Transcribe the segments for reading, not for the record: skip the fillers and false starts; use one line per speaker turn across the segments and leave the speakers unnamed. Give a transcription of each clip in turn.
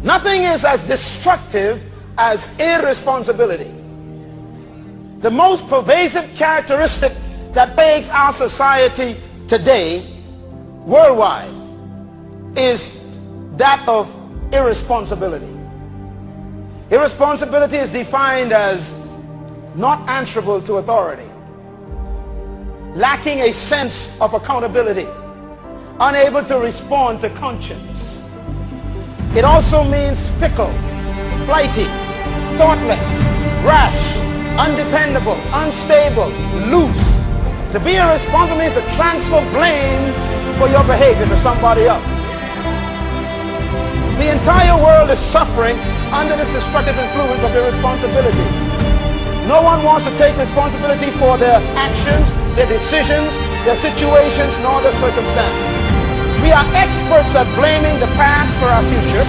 Nothing is as destructive as irresponsibility. The most pervasive characteristic that plagues our society today, worldwide, is that of irresponsibility. Irresponsibility is defined as not answerable to authority, lacking a sense of accountability, unable to respond to conscience. It also means fickle, flighty, thoughtless, rash, undependable, unstable, loose. To be irresponsible means to transfer blame for your behavior to somebody else. The entire world is suffering under this destructive influence of irresponsibility. No one wants to take responsibility for their actions, their decisions, their situations, nor their circumstances. We are experts at blaming the past for our future.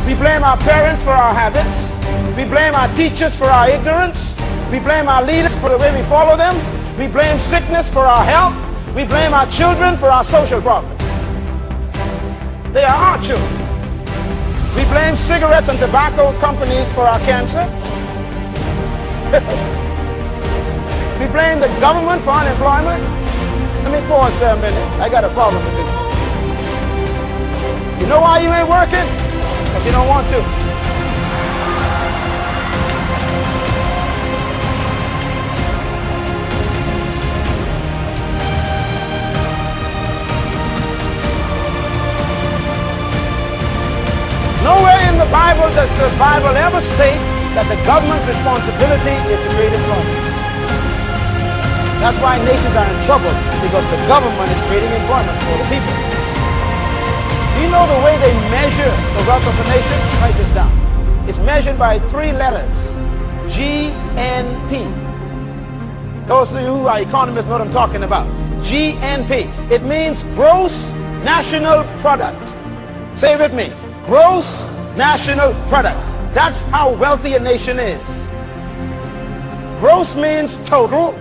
We blame our parents for our habits. We blame our teachers for our ignorance. We blame our leaders for the way we follow them. We blame sickness for our health. We blame our children for our social problems. They are our children. We blame cigarettes and tobacco companies for our cancer. We blame the government for unemployment. Let me pause there a minute. I got a problem with this. You know why you ain't working? Because you don't want to. Nowhere in the Bible does the Bible ever state that the government's responsibility is to create employment. That's why nations are in trouble, because the government is creating employment for the people. Do you know the way they measure the wealth of a nation? Write this down. It's measured by 3 letters, GNP. Those of you who are economists know what I'm talking about. GNP. It means gross national product. Say it with me. Gross national product. That's how wealthy a nation is. Gross means total,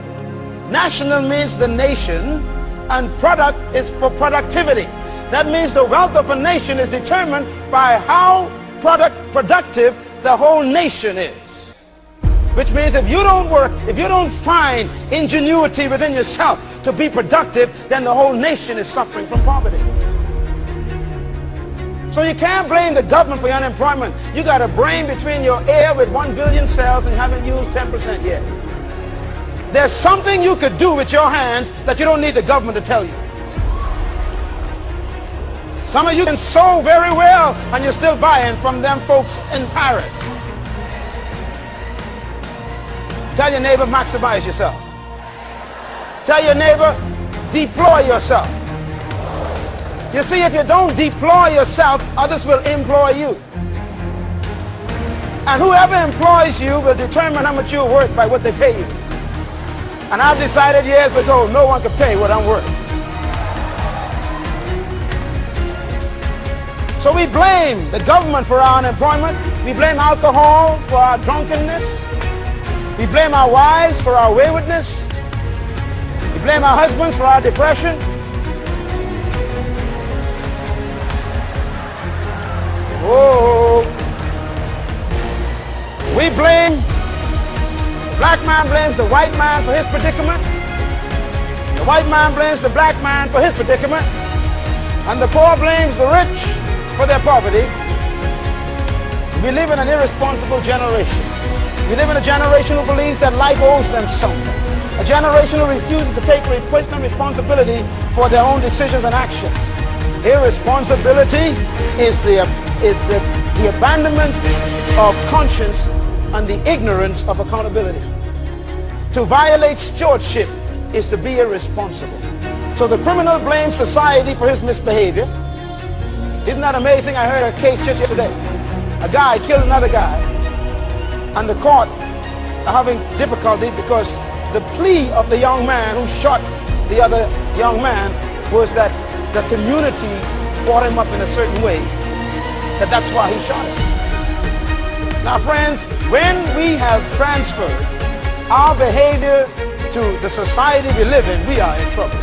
national means the nation, and product is for productivity. That means the wealth of a nation is determined by how productive the whole nation is. Which means if you don't work, if you don't find ingenuity within yourself to be productive, then the whole nation is suffering from poverty. So you can't blame the government for your unemployment. You got a brain between your ear with 1 billion cells and you haven't used 10% yet. There's something you could do with your hands that you don't need the government to tell you. Some of you can sew very well and you're still buying from them folks in Paris. Tell your neighbor, maximize yourself. Tell your neighbor, deploy yourself. You see, if you don't deploy yourself, others will employ you. And whoever employs you will determine how much you're worth by what they pay you. And I've decided years ago, no one can pay what I'm worth. So we blame the government for our unemployment. We blame alcohol for our drunkenness. We blame our wives for our waywardness. We blame our husbands for our depression. Oh, we blame, the black man blames the white man for his predicament. The white man blames the black man for his predicament. And the poor blames the rich for their poverty. We live in an irresponsible generation. We live in a generation who believes that life owes them something. A generation who refuses to take personal responsibility for their own decisions and actions. Irresponsibility is the abandonment of conscience and the ignorance of accountability. To violate stewardship is to be irresponsible. So the criminal blames society for his misbehavior. Isn't that amazing? I heard a case just yesterday. A guy killed another guy, and the court are having difficulty because the plea of the young man who shot the other young man was that the community brought him up in a certain way, that's why he shot him. Now friends, when we have transferred our behavior to the society we live in, we are in trouble.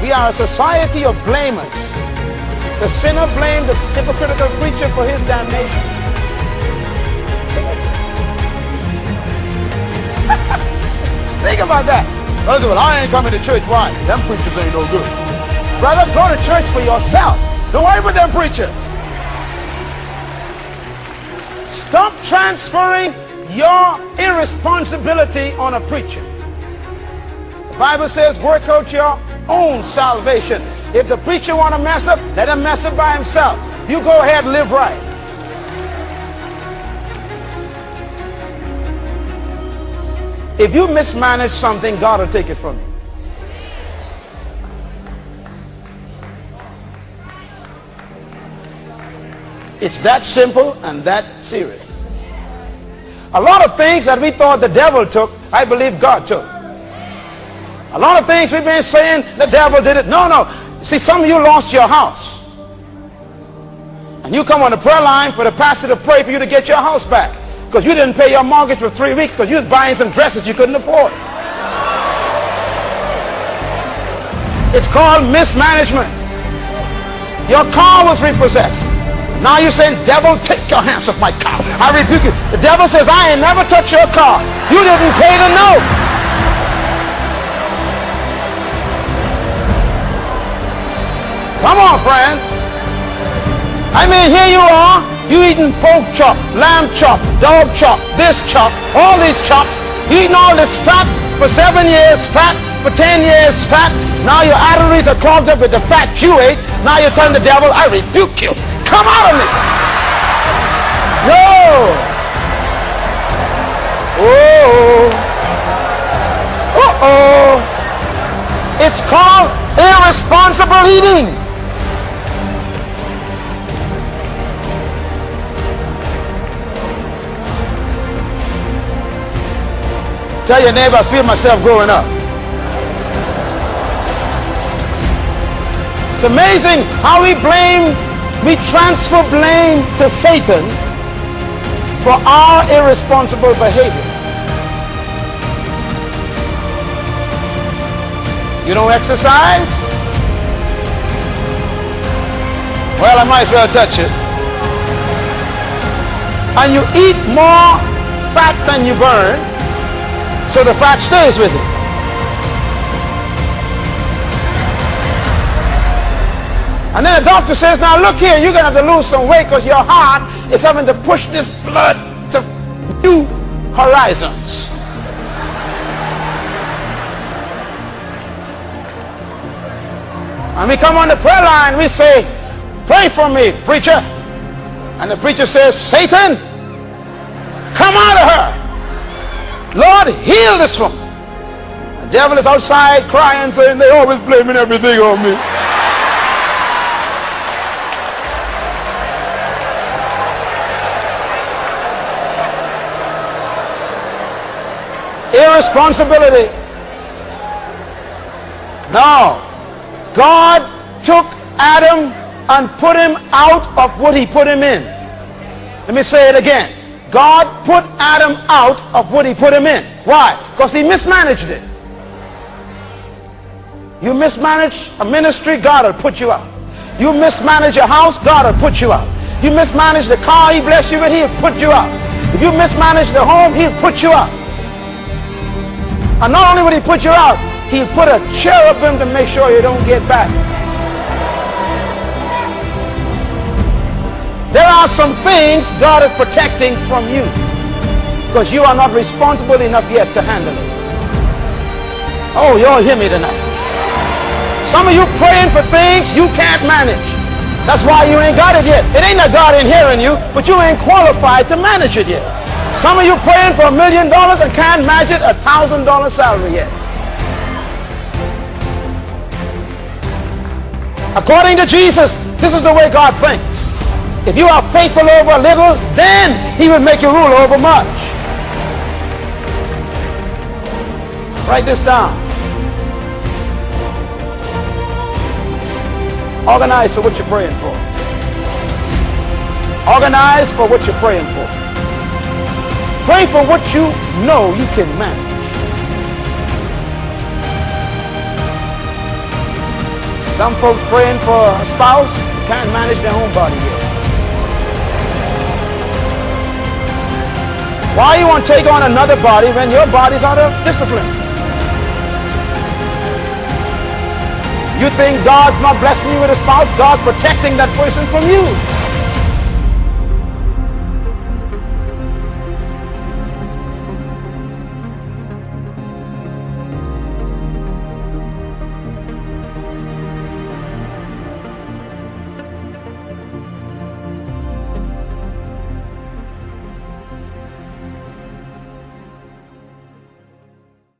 We are a society of blamers. The sinner blamed the hypocritical preacher for his damnation. Think about that. Brother, well, I ain't coming to church. Why? Them preachers ain't no good. Brother, go to church for yourself. Don't worry about them preachers. Stop transferring your irresponsibility on a preacher. The Bible says, work out your own salvation. If the preacher want to mess up, let him mess up by himself. You go ahead and live right. If you mismanage something, God will take it from you. It's that simple and that serious. A lot of things that we thought the devil took, I believe God took. A lot of things we've been saying the devil did it. No, no. See, some of you lost your house. And you come on the prayer line for the pastor to pray for you to get your house back. Because you didn't pay your mortgage for 3 weeks because you was buying some dresses you couldn't afford. It's called mismanagement. Your car was repossessed. Now you're saying, devil, take your hands off my car. I rebuke you. The devil says, I ain't never touched your car. You didn't pay the note. Come on, friends. I mean, here you are. You eating pork chop, lamb chop, dog chop, this chop, all these chops. You eating all this fat for 7 years, fat for 10 years, fat. Now your arteries are clogged up with the fat you ate. Now you're telling the devil, I rebuke you. Come out of me. No. Oh. Uh-oh. It's called irresponsible eating. Tell your neighbor, I feel myself growing up. It's amazing how we transfer blame to Satan for our irresponsible behavior. You don't exercise? Well, I might as well touch it. And you eat more fat than you burn, so the fat stays with you. And then the doctor says, now look here, you're going to have to lose some weight because your heart is having to push this blood to new horizons. And we come on the prayer line, we say, pray for me, preacher. And the preacher says, Satan, come out of her. Lord, heal this woman. The devil is outside crying, saying, they always blaming everything on me. Irresponsibility. No. God took Adam and put him out of what he put him in. Let me say it again. God put Adam out of what he put him in. Why? Because he mismanaged it. You mismanage a ministry, God will put you out. You mismanage a house, God will put you out. You mismanage the car he blessed you with, he'll put you out. If you mismanage the home, he'll put you out. And not only will he put you out, he'll put a cherubim to make sure you don't get back. There are some things God is protecting from you because you are not responsible enough yet to handle it. Oh, y'all hear me tonight. Some of you praying for things you can't manage. That's why you ain't got it yet. It ain't that God ain't hearing you, but you ain't qualified to manage it yet. Some of you praying for $1 million and can't manage it $1,000 salary yet. According to Jesus, this is the way God thinks. If you are faithful over a little, then he will make you rule over much. Write this down. Organize for what you're praying for. Organize for what you're praying for. Pray for what you know you can manage. Some folks praying for a spouse who can't manage their own body yet. Why you want to take on another body when your body's out of discipline? You think God's not blessing you with a spouse, God's protecting that person from you.